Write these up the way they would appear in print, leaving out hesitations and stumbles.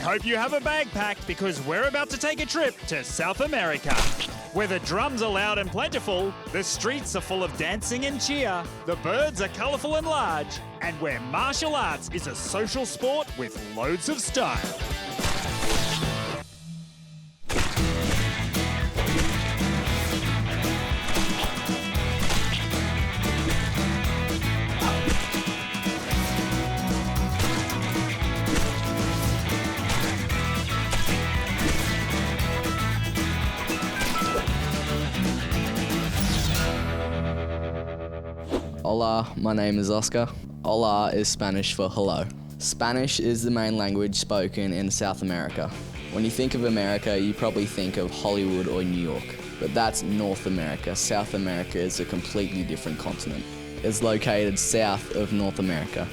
hope you have a bag packed because we're about to take a trip to South America. Where the drums are loud and plentiful, the streets are full of dancing and cheer, the birds are colourful and large, and where martial arts is a social sport with loads of style. Hola, my name is Oscar. Hola is Spanish for hello. Spanish is the main language spoken in South America. When you think of America, you probably think of Hollywood or New York, but that's North America. South America is a completely different continent. It's located south of North America.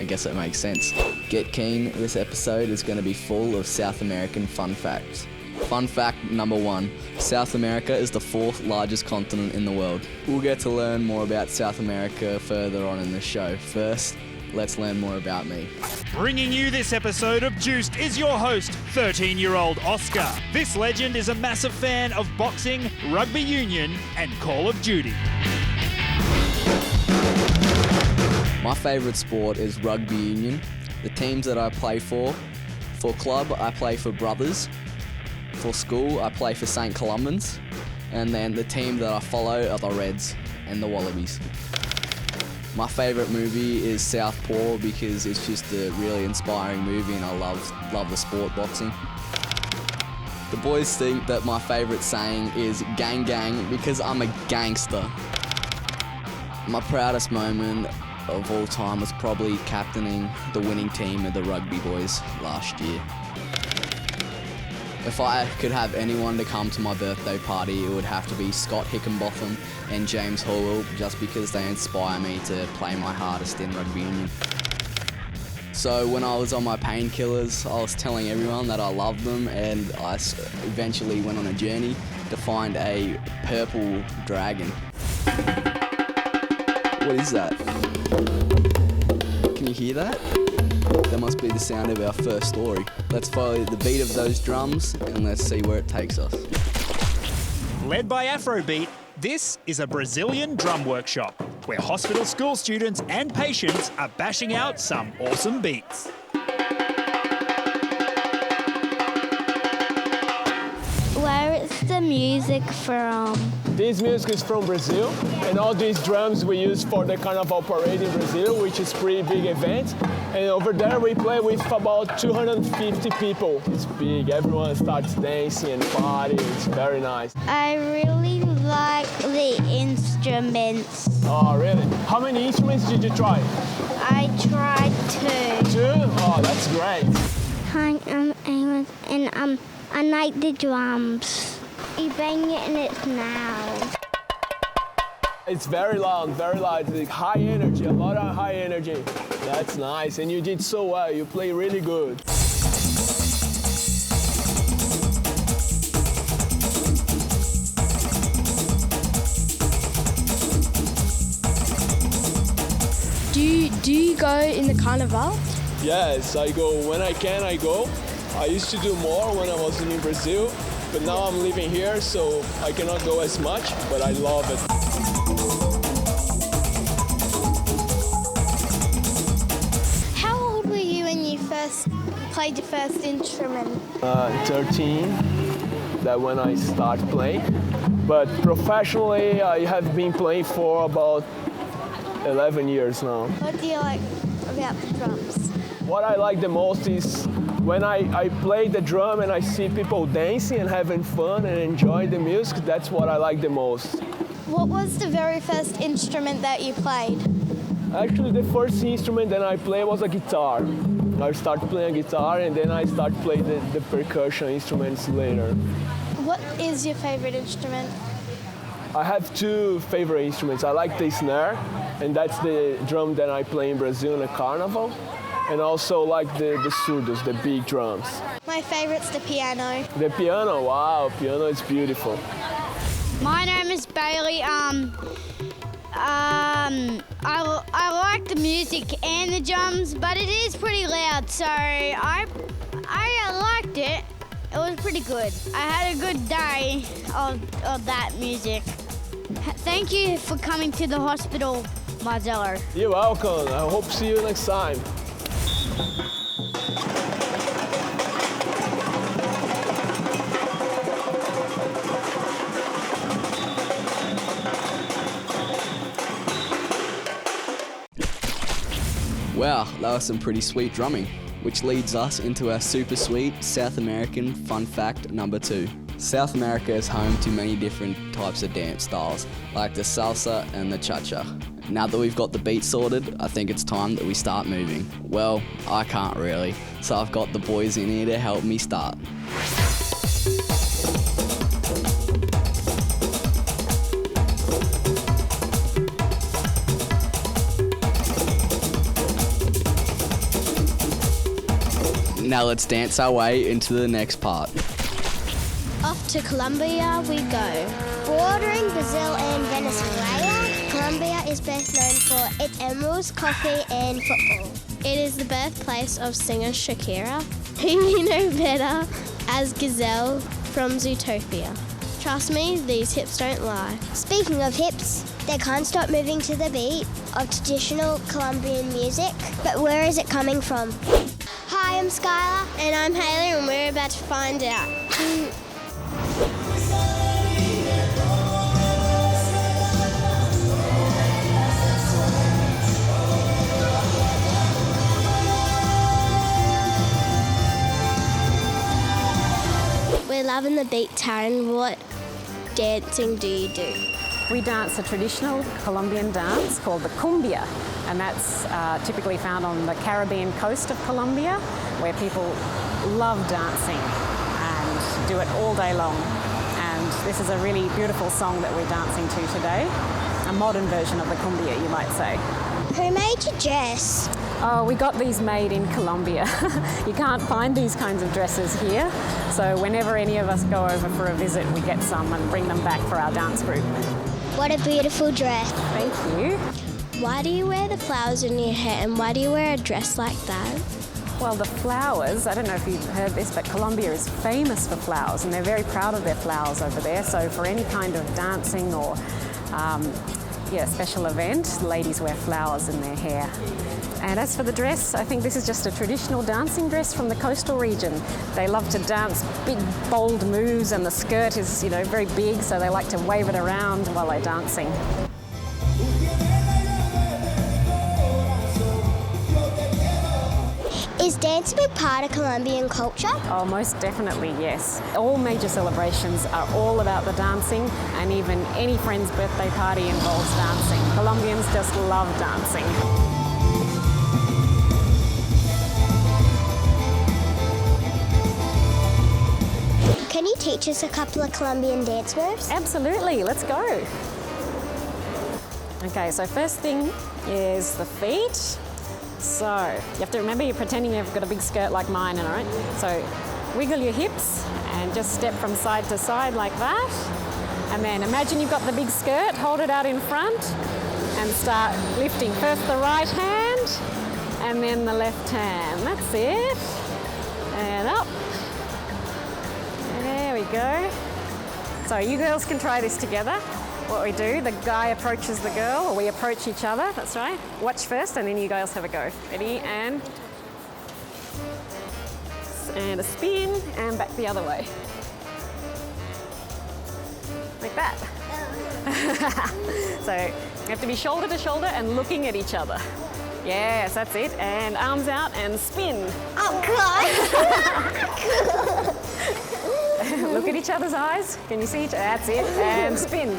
I guess that makes sense. Get keen, this episode is going to be full of South American fun facts. Fun fact number 1, South America is the 4th largest continent in the world. We'll get to learn more about South America further on in the show. First, let's learn more about me. Bringing you this episode of Juiced is your host, 13-year-old Oscar. This legend is a massive fan of boxing, rugby union, and Call of Duty. My favourite sport is rugby union. The teams that I play for club, I play for Brothers. For school, I play for St. Colombians, and then the team that I follow are the Reds and the Wallabies. My favourite movie is Southpaw because it's just a really inspiring movie and I love the sport boxing. The boys think that my favourite saying is gang gang because I'm a gangster. My proudest moment of all time was probably captaining the winning team of the rugby boys last year. If I could have anyone to come to my birthday party, it would have to be Scott Hickenbotham and James Hallwell, just because they inspire me to play my hardest in rugby union. So when I was on my painkillers, I was telling everyone that I loved them, and I eventually went on a journey to find a purple dragon. What is that? Can you hear that? That must be the sound of our first story. Let's follow the beat of those drums and let's see where it takes us. Led by Afrobeat, this is a Brazilian drum workshop where hospital school students and patients are bashing out some awesome beats. Where is the music from? This music is from Brazil, and all these drums we use for the Carnival Parade in Brazil, which is a pretty big event. And over there we play with about 250 people. It's big, everyone starts dancing and partying, it's very nice. I really like the instruments. Oh, really? How many instruments did you try? I tried 2. 2? Oh, that's great. Hi, I'm Amos, and I like the drums. You bang it and it's loud. It's very loud, like high energy, a lot of high energy. That's nice, and you did so well, you play really good. Do you go in the carnival? Yes, I go. When I can, I go. I used to do more when I was in Brazil, but now I'm living here, so I cannot go as much, but I love it. How old were you when you first played your first instrument? 13, that when I start playing. But professionally, I have been playing for about 11 years now. What do you like about the drums? What I like the most is when I play the drum and I see people dancing and having fun and enjoy the music. That's what I like the most. What was the very first instrument that you played? Actually, the first instrument that I played was a guitar. I started playing a guitar and then I started playing the percussion instruments later. What is your favorite instrument? I have 2 favorite instruments. I like the snare, and that's the drum that I play in Brazil in a carnival. And also like the surdos, the big drums. My favorite's the piano. The piano, wow, piano is beautiful. My name is Bailey. I like the music and the drums, but it is pretty loud, so I liked it. It was pretty good. I had a good day of that music. Thank you for coming to the hospital, Marzello. You're welcome. I hope to see you next time. Wow, that was some pretty sweet drumming, which leads us into our super sweet South American fun fact number 2. South America is home to many different types of dance styles, like the salsa and the cha-cha. Now that we've got the beat sorted, I think it's time that we start moving. Well, I can't really, so I've got the boys in here to help me start. Now let's dance our way into the next part. Off to Colombia we go. Bordering Brazil and Venezuela, Colombia is best known for its emeralds, coffee, and football. It is the birthplace of singer Shakira, whom you know better as Gazelle from Zootopia. Trust me, these hips don't lie. Speaking of hips, they can't stop moving to the beat of traditional Colombian music. But where is it coming from? Hi, I'm Skylar. And I'm Haley, and we're about to find out. We're loving the beat, Taryn. What dancing do you do? We dance a traditional Colombian dance called the cumbia, and that's typically found on the Caribbean coast of Colombia, where people love dancing and do it all day long. And this is a really beautiful song that we're dancing to today, a modern version of the cumbia, you might say. Who made your dress? Oh, we got these made in Colombia. You can't find these kinds of dresses here, so whenever any of us go over for a visit, we get some and bring them back for our dance group. What a beautiful dress. Thank you. Why do you wear the flowers in your hair, and why do you wear a dress like that? Well, the flowers, I don't know if you've heard this, but Colombia is famous for flowers, and they're very proud of their flowers over there. So for any kind of dancing or special event, ladies wear flowers in their hair. And as for the dress, I think this is just a traditional dancing dress from the coastal region. They love to dance big, bold moves, and the skirt is, very big, so they like to wave it around while they're dancing. Is dance a big part of Colombian culture? Oh, most definitely, yes. All major celebrations are all about the dancing, and even any friend's birthday party involves dancing. Colombians just love dancing. Can you teach us a couple of Colombian dance moves? Absolutely, let's go. Okay, so first thing is the feet. So you have to remember you're pretending you've got a big skirt like mine, all right? So wiggle your hips and just step from side to side like that. And then imagine you've got the big skirt, hold it out in front and start lifting. First the right hand and then the left hand. That's it. And up. There we go. So you girls can try this together. What we do, the guy approaches the girl, or we approach each other, that's right. Watch first and then you guys have a go. Ready, and a spin, and back the other way. Like that. So you have to be shoulder to shoulder and looking at each other. Yes, that's it. And arms out and spin. Oh, God! Look at each other's eyes. Can you see each other? That's it. And spin.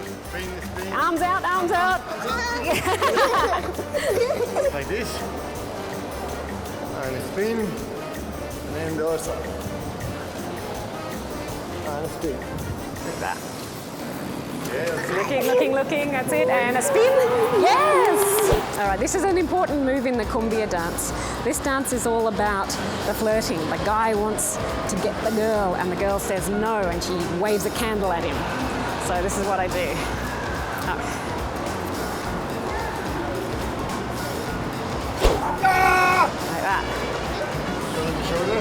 Arms out, arms out. Like this. And spin. And then the other side. And spin. Like that. Yeah, Looking, that's it. And a spin. Yes! All right, this is an important move in the cumbia dance. This dance is all about the flirting. The guy wants to get the girl, and the girl says no, and she waves a candle at him. So this is what I do.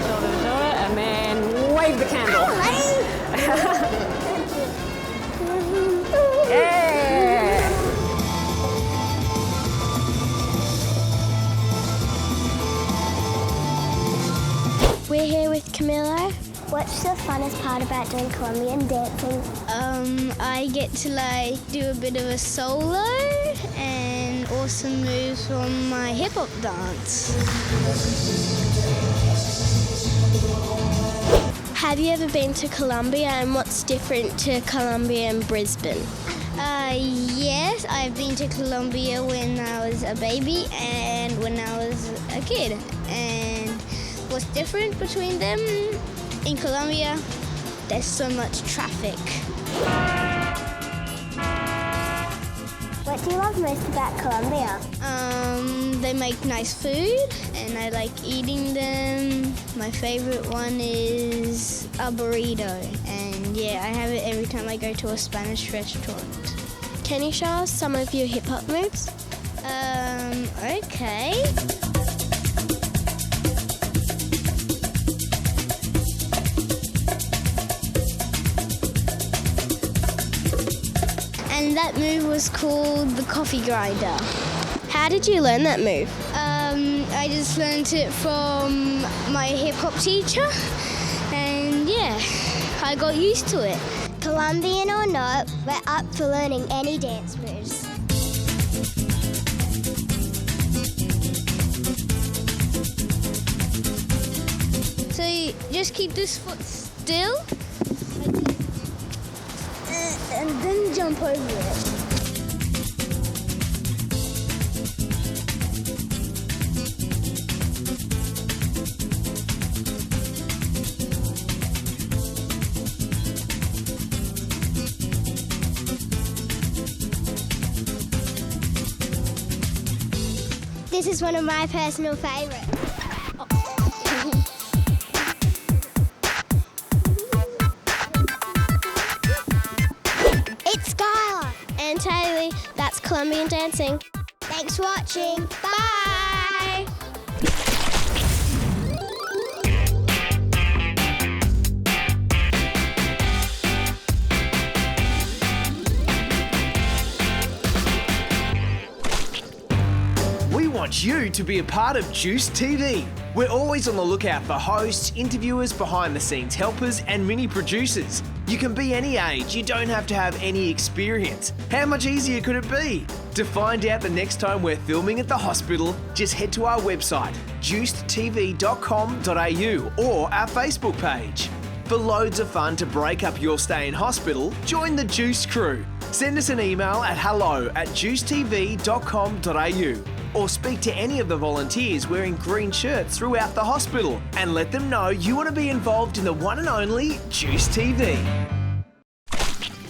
shoulder to shoulder, and then wave the candle. Yeah. We're here with Camilo. What's the funnest part about doing Colombian dancing? I get to do a bit of a solo and awesome moves from my hip hop dance. Have you ever been to Colombia, and what's different to Colombia and Brisbane? Yes, I've been to Colombia when I was a baby and when I was a kid. And what's different between them? In Colombia, there's so much traffic. What do you love most about Colombia? They make nice food and I like eating them. My favorite one is a burrito. And yeah, I have it every time I go to a Spanish restaurant. Can you show us some of your hip hop moves? Okay. And that move was called the coffee grinder. How did you learn that move? I just learned it from my hip hop teacher, and yeah, I got used to it. Colombian or not, we're up for learning any dance moves. So you just keep this foot still, and then jump over it. This is one of my personal favourites. It's Skylar and Taylor. That's Colombian dancing. Thanks for watching. Bye. We want you to be a part of Juice TV. We're always on the lookout for hosts, interviewers, behind-the-scenes helpers, and mini producers. You can be any age, you don't have to have any experience. How much easier could it be? To find out the next time we're filming at the hospital, just head to our website, juicedtv.com.au, or our Facebook page. For loads of fun to break up your stay in hospital, join the Juice crew. Send us an email at hello@juicetv.com.au. or speak to any of the volunteers wearing green shirts throughout the hospital and let them know you want to be involved in the one and only Juice TV.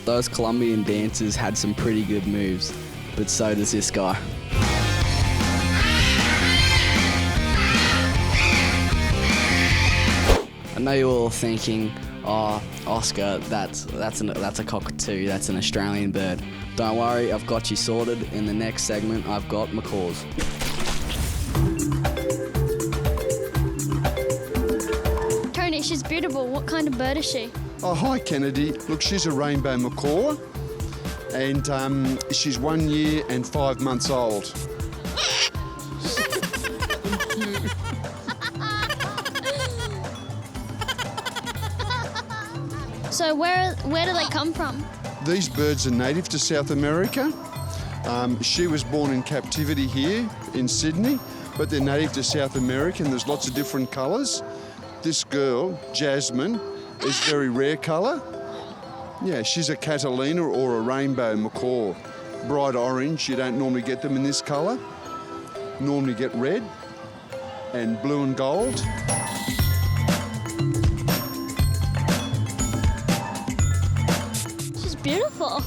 Those Colombian dancers had some pretty good moves, but so does this guy. I know you're all thinking, oh, Oscar, that's a cockatoo, that's an Australian bird. Don't worry, I've got you sorted. In the next segment, I've got macaws. Tony, she's beautiful. What kind of bird is she? Oh, hi, Kennedy. Look, she's a rainbow macaw, and she's 1 year and 5 months old. So where do they come from? These birds are native to South America. She was born in captivity here in Sydney, but they're native to South America, and there's lots of different colours. This girl, Jasmine, is very rare colour. Yeah, she's a Catalina or a rainbow macaw. Bright orange, you don't normally get them in this colour. Normally get red and blue and gold. She's beautiful.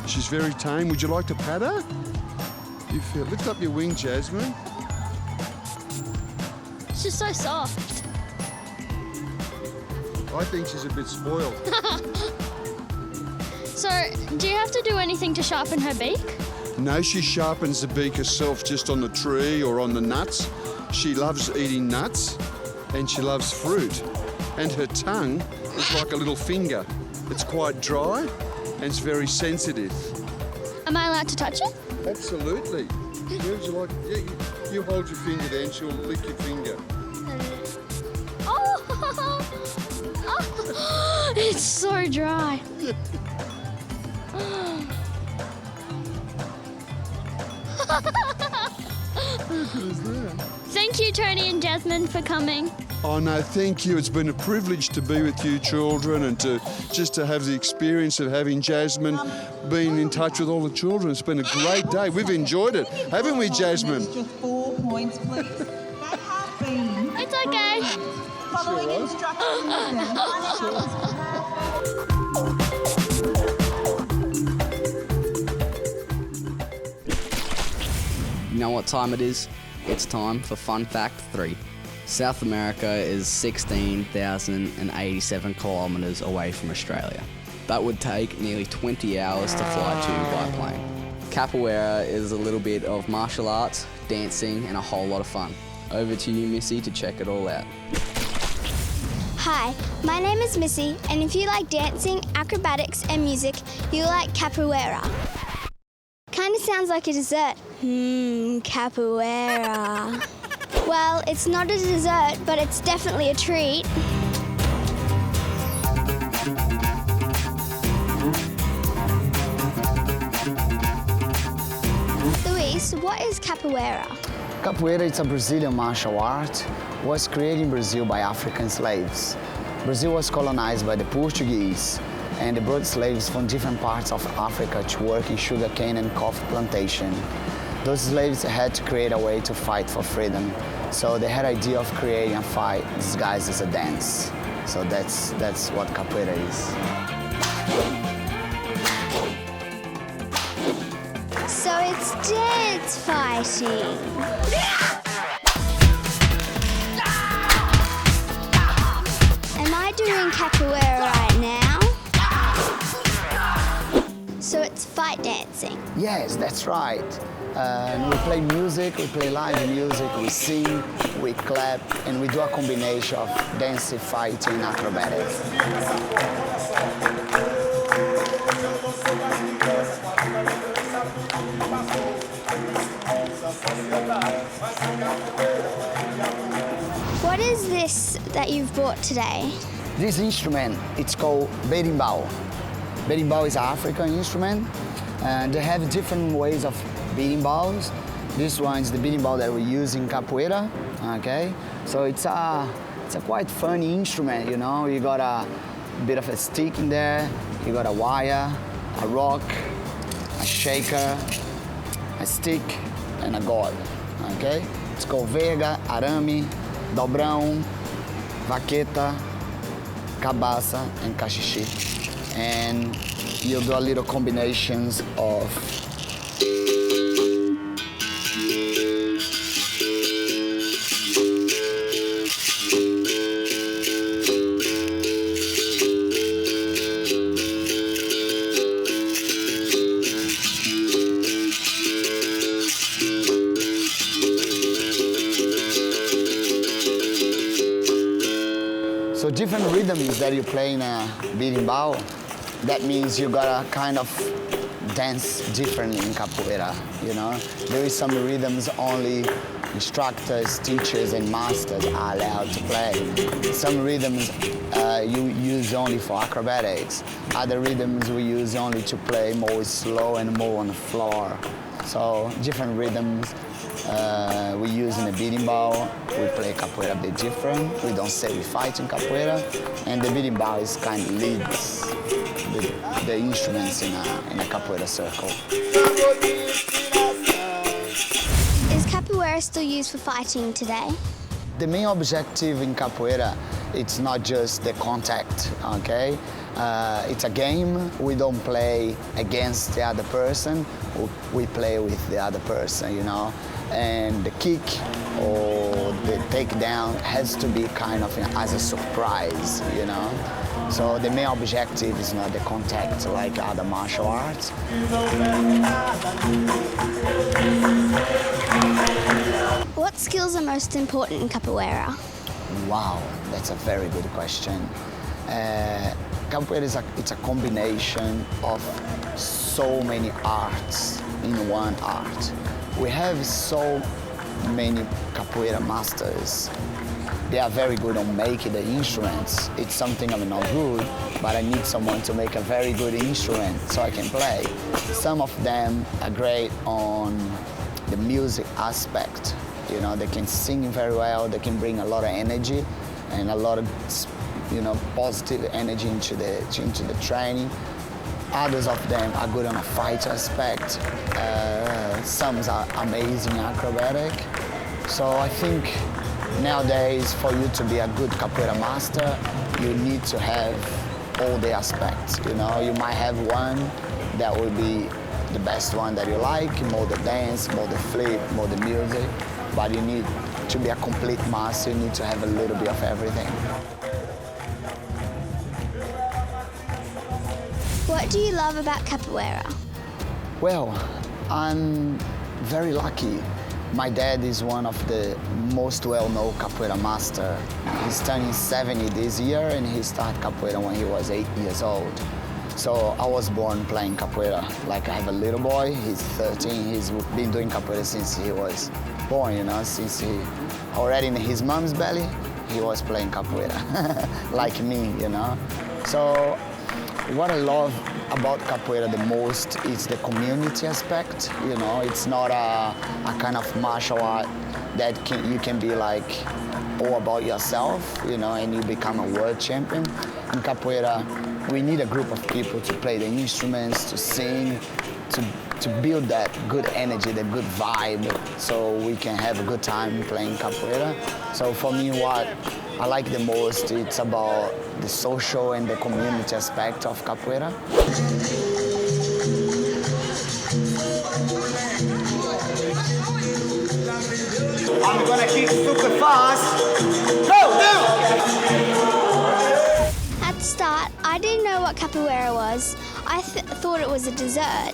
She's very tame. Would you like to pat her? Lift up your wing, Jasmine. She's so soft. I think she's a bit spoiled. So, do you have to do anything to sharpen her beak? No, she sharpens the beak herself just on the tree or on the nuts. She loves eating nuts and she loves fruit. And her tongue is like a little finger. It's quite dry and it's very sensitive. Am I allowed to touch it? Absolutely. Would you like? Yeah, you hold your finger there and she'll lick your finger. Oh! It's so dry. Thank you, Tony and Jasmine, for coming. Oh no, thank you. It's been a privilege to be with you children and to have the experience of having Jasmine being in touch with all the children. It's been a great day. We've enjoyed it, haven't we, Jasmine? Just 4 points, please. They have been. It's okay. Following instructions. You know what time it is? It's time for Fun Fact 3. South America is 16,087 kilometres away from Australia. That would take nearly 20 hours to fly to by plane. Capoeira is a little bit of martial arts, dancing and a whole lot of fun. Over to you, Missy, to check it all out. Hi, my name is Missy, and if you like dancing, acrobatics and music, you'll like capoeira. Kinda sounds like a dessert. Capoeira. Well, it's not a dessert, but it's definitely a treat. Luis, what is capoeira? Capoeira is a Brazilian martial art. It was created in Brazil by African slaves. Brazil was colonized by the Portuguese, and they brought slaves from different parts of Africa to work in sugarcane and coffee plantation. Those slaves had to create a way to fight for freedom. So they had the idea of creating a fight disguised as a dance. So that's what capoeira is. So it's dance fighting. Am I doing capoeira right now? So it's fight dancing. Yes, that's right. We play music, we play live music, we sing, we clap, and we do a combination of dance, fighting, and acrobatics. What is this that you've brought today? This instrument, it's called berimbau. Berimbau is an African instrument, and they have different ways of beating balls. This one is the beating ball that we use in capoeira, okay? So it's a quite funny instrument, you know? You got a bit of a stick in there, you got a wire, a rock, a shaker, a stick, and a gourd, okay? It's called vega, arame, dobrão, vaqueta, cabaça, and cachixi. And you do a little combinations of so different rhythms that you play in a berimbau. That means you gotta kind of dance differently in capoeira, you know? There is some rhythms only instructors, teachers, and masters are allowed to play. Some rhythms you use only for acrobatics. Other rhythms we use only to play more slow and more on the floor. So different rhythms we use in the berimbau. We play capoeira a bit different. We don't say we fight in capoeira. And the berimbau is kind of leads the instruments in a capoeira circle. Is capoeira still used for fighting today? The main objective in capoeira, it's not just the contact, okay? It's a game. We don't play against the other person. We play with the other person, you know? And the kick or the takedown has to be kind of as a surprise, you know? So the main objective is not the contact like other martial arts. What skills are most important in capoeira? Wow, that's a very good question. Capoeira it's a combination of so many arts in one art. We have so many capoeira masters. They are very good on making the instruments. It's something I'm not good, but I need someone to make a very good instrument so I can play. Some of them are great on the music aspect. You know, they can sing very well, they can bring a lot of energy and a lot of, you know, positive energy into the training. Others of them are good on a fight aspect. Some are amazing acrobatic. So I think nowadays, for you to be a good capoeira master, you need to have all the aspects. You know, you might have one that will be the best one that you like, more the dance, more the flip, more the music. But you need to be a complete master. You need to have a little bit of everything. What do you love about capoeira? Well, I'm very lucky. My dad is one of the most well-known capoeira master. He's turning 70 this year and he started capoeira when he was 8 years old. So I was born playing capoeira. Like I have a little boy, he's 13. He's been doing capoeira since he was born, you know, since he already in his mom's belly, he was playing capoeira, like me, you know. So what I love about capoeira the most is the community aspect. You know, it's not a kind of martial art that you can be like all about yourself, you know, and you become a world champion. In capoeira, we need a group of people to play the instruments, to sing, to build that good energy, the good vibe, so we can have a good time playing capoeira. So for me, what I like the most, it's about the social and the community aspect of capoeira. I'm gonna kick super fast. Go, At the start, I didn't know what capoeira was. I thought it was a dessert.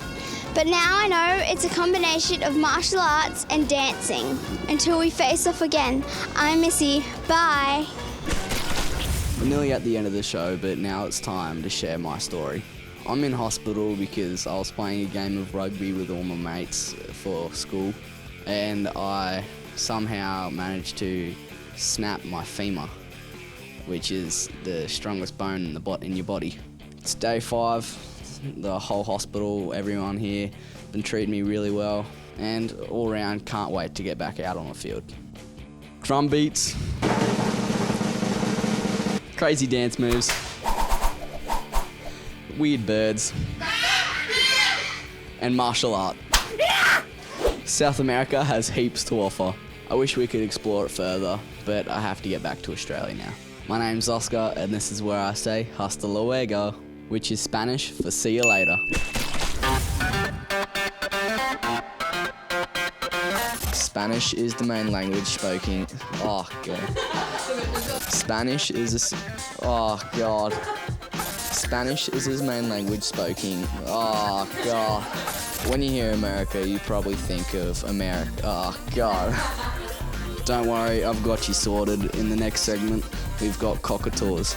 But now I know it's a combination of martial arts and dancing. Until we face off again, I'm Missy. Bye. We're nearly at the end of the show, but now it's time to share my story. I'm in hospital because I was playing a game of rugby with all my mates for school, and I somehow managed to snap my femur, which is the strongest bone in your body. It's day 5. The whole hospital, everyone here, been treating me really well, and all around can't wait to get back out on the field. Drum beats, crazy dance moves, weird birds, and martial art. South America has heaps to offer. I wish we could explore it further, but I have to get back to Australia now. My name's Oscar, and this is where I say hasta luego, which is Spanish for see you later. Spanish is the main language spoken. Oh god. Spanish is oh god. Spanish is his main language spoken. Oh god. When you hear America, you probably think of America. Oh god. Don't worry, I've got you sorted. In the next segment, we've got cockatoos.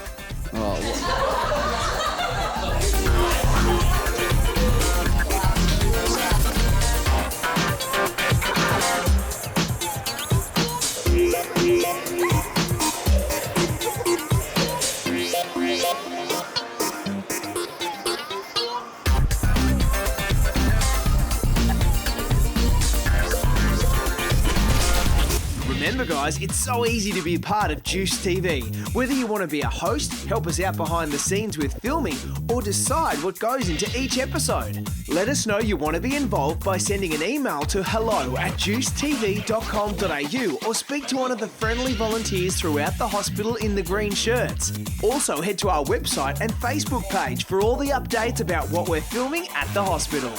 Remember guys, it's so easy to be a part of Juice TV. Whether you want to be a host, help us out behind the scenes with filming, or decide what goes into each episode. Let us know you want to be involved by sending an email to hello@juicetv.com.au or speak to one of the friendly volunteers throughout the hospital in the green shirts. Also head to our website and Facebook page for all the updates about what we're filming at the hospital.